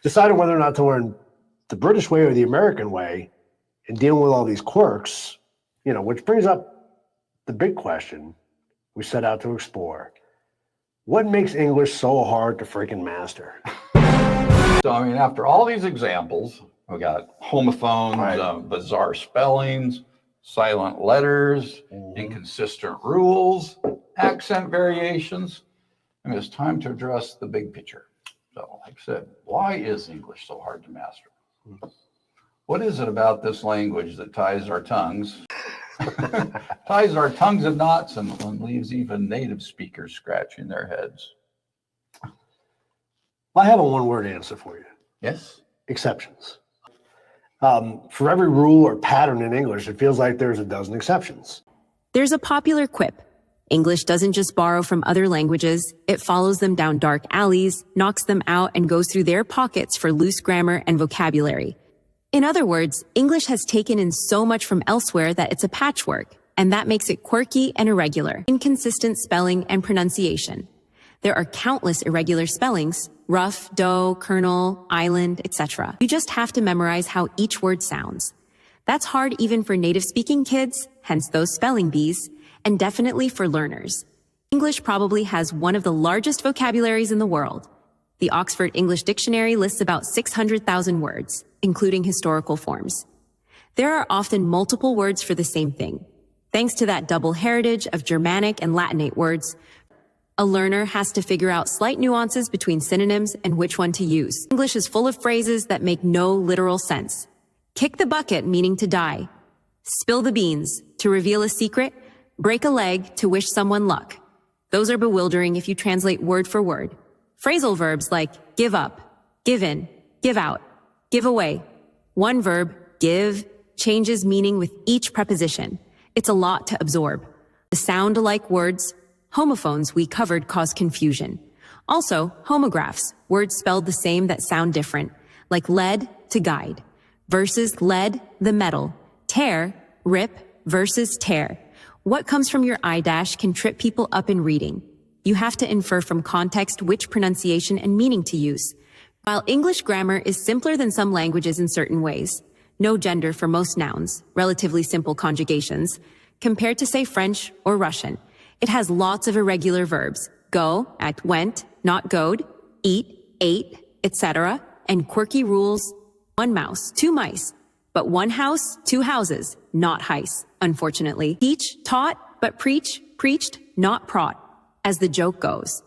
Deciding whether or not to learn the British way or the American way and dealing with all these quirks, which brings up the big question we set out to explore. What makes English so hard to freaking master? So, after all these examples, we got homophones, right, bizarre spellings, silent letters, inconsistent rules, accent variations. It's time to address the big picture. So, like I said, why is English so hard to master? What is it about this language that ties our tongues in knots and leaves even native speakers scratching their heads? I have a one-word answer for you. Yes? Exceptions. For every rule or pattern in English, it feels like there's a dozen exceptions. There's a popular quip. English doesn't just borrow from other languages, it follows them down dark alleys, knocks them out, and goes through their pockets for loose grammar and vocabulary. In other words, English has taken in so much from elsewhere that it's a patchwork, and that makes it quirky and irregular, inconsistent spelling and pronunciation. There are countless irregular spellings, rough, dough, kernel, island, etc. You just have to memorize how each word sounds. That's hard even for native-speaking kids, hence those spelling bees, and definitely for learners. English probably has one of the largest vocabularies in the world. The Oxford English Dictionary lists about 600,000 words, including historical forms. There are often multiple words for the same thing. Thanks to that double heritage of Germanic and Latinate words, a learner has to figure out slight nuances between synonyms and which one to use. English is full of phrases that make no literal sense. Kick the bucket, meaning to die. Spill the beans, to reveal a secret. Break a leg, to wish someone luck. Those are bewildering if you translate word for word. Phrasal verbs like give up, give in, give out, give away. One verb, give, changes meaning with each preposition. It's a lot to absorb. The sound-alike words, homophones we covered cause confusion. Also, homographs, words spelled the same that sound different, like lead to guide, versus lead, the metal, tear, rip, versus tear. What comes from your eye dash can trip people up in reading. You have to infer from context which pronunciation and meaning to use. While English grammar is simpler than some languages in certain ways, no gender for most nouns, relatively simple conjugations, compared to, say, French or Russian, it has lots of irregular verbs, go, act went, not goed, eat, ate, etc., and quirky rules, one mouse, two mice, but one house, two houses, not heis, unfortunately. Teach, taught, but preach, preached, not praught, as the joke goes.